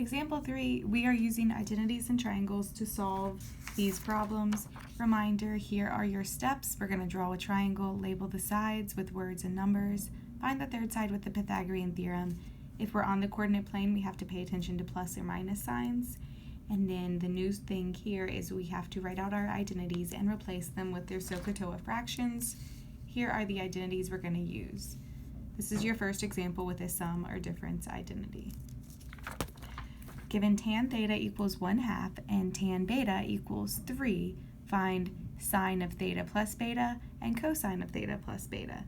Example 3, we are using identities and triangles to solve these problems. Reminder, here are your steps. We're going to draw a triangle, label the sides with words and numbers, find the third side with the Pythagorean theorem. If we're on the coordinate plane, we have to pay attention to plus or minus signs. And then the new thing here is we have to write out our identities and replace them with their SOHCAHTOA fractions. Here are the identities we're going to use. This is your first example with a sum or difference identity. Given tan theta equals 1/2 and tan beta equals 3, find sine of theta plus beta and cosine of theta plus beta.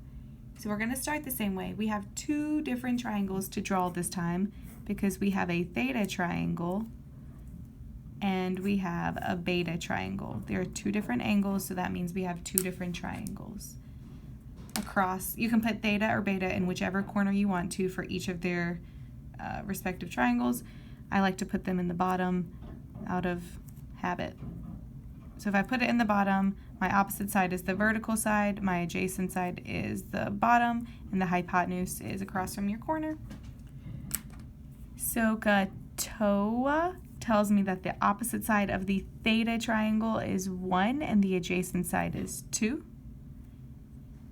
So we're going to start the same way. We have two different triangles to draw this time because we have a theta triangle and we have a beta triangle. There are two different angles, so that means we have two different triangles. Across, you can put theta or beta in whichever corner you want to for each of their respective triangles. I like to put them in the bottom out of habit. So if I put it in the bottom, my opposite side is the vertical side, my adjacent side is the bottom, and the hypotenuse is across from your corner. SOHCAHTOA tells me that the opposite side of the theta triangle is 1 and the adjacent side is 2.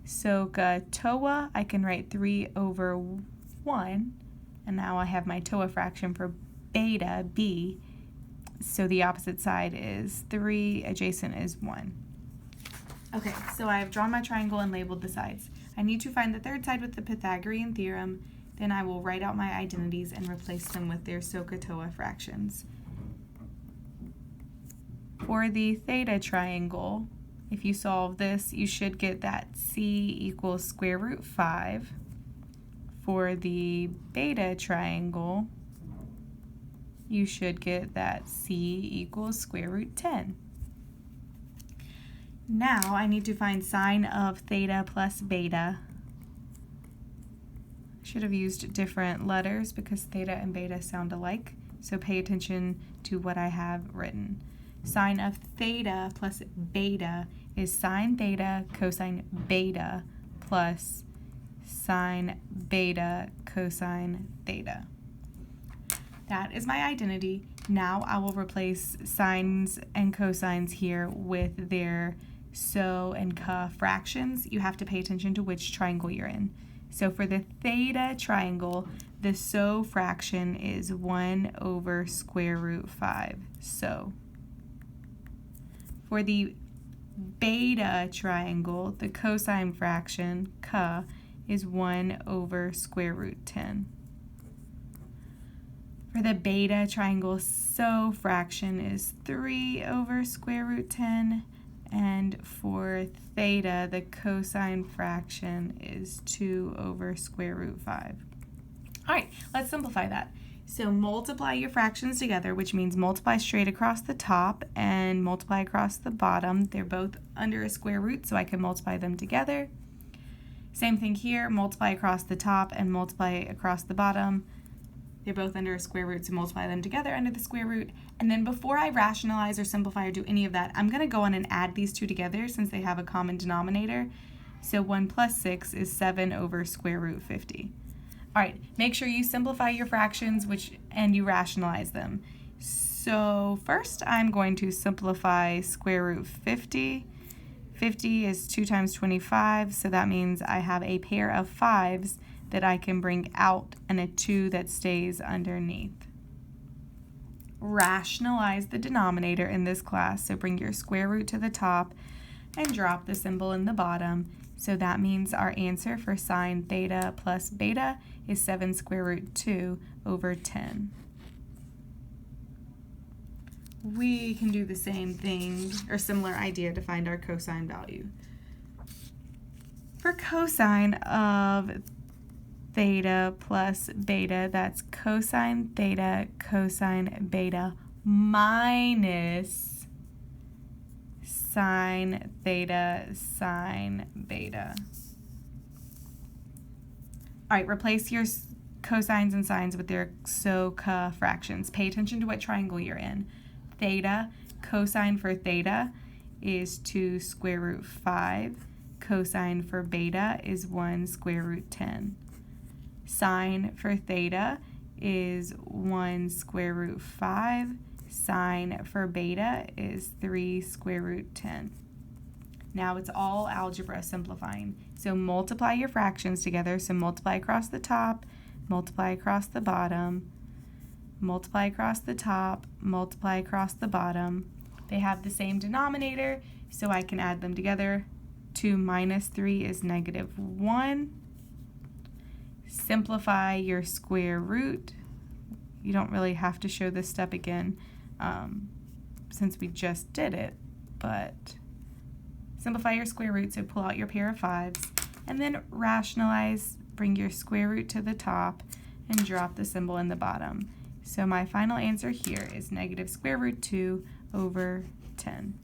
SOHCAHTOA, I can write 3 over 1, and now I have my TOA fraction for beta, b, so the opposite side is 3, adjacent is 1. Okay, so I have drawn my triangle and labeled the sides. I need to find the third side with the Pythagorean theorem, then I will write out my identities and replace them with their SOHCAHTOA fractions. For the theta triangle, if you solve this, you should get that c equals square root 5. For the beta triangle, you should get that c equals square root 10. Now I need to find sine of theta plus beta. I should have used different letters because theta and beta sound alike, so pay attention to what I have written. Sine of theta plus beta is sine theta cosine beta plus sine beta cosine theta. That is my identity. Now I will replace sines and cosines here with their SO and CA fractions. You have to pay attention to which triangle you're in. So for the theta triangle, the SO fraction is 1 over square root 5. So for the beta triangle, the cosine fraction, CA, is 1 over square root 10. For the beta triangle, SO fraction is 3 over square root 10, and for theta, the cosine fraction is 2 over square root 5. All right, let's simplify that. So multiply your fractions together, which means multiply straight across the top and multiply across the bottom. They're both under a square root, so I can multiply them together. Same thing here, multiply across the top and multiply across the bottom. They're both under a square root, so multiply them together under the square root. And then before I rationalize or simplify or do any of that, I'm going to go on and add these two together since they have a common denominator. So 1 plus 6 is 7 over square root 50. All right, make sure you simplify your fractions and you rationalize them. So first I'm going to simplify square root 50. 50 is 2 times 25, so that means I have a pair of 5s that I can bring out and a 2 that stays underneath. Rationalize the denominator in this class, so bring your square root to the top and drop the symbol in the bottom. So that means our answer for sine theta plus beta is 7 square root 2 over 10. We can do the same thing or similar idea to find our cosine value. For cosine of theta plus beta, that's cosine theta cosine beta minus sine theta sine beta. All right, replace your cosines and sines with their SOHCAHTOA fractions. Pay attention to what triangle you're in. Theta, cosine for theta is 2 square root 5. Cosine for beta is 1 square root 10. Sine for theta is 1 square root 5. Sine for beta is 3 square root 10. Now it's all algebra simplifying. So multiply your fractions together. So multiply across the top, multiply across the bottom, multiply across the top, multiply across the bottom. They have the same denominator, so I can add them together. 2 minus 3 is negative 1. Simplify your square root. You don't really have to show this step again since we just did it, but simplify your square root, so pull out your pair of 5s, and then rationalize, bring your square root to the top, and drop the symbol in the bottom. So my final answer here is negative square root 2 over 10.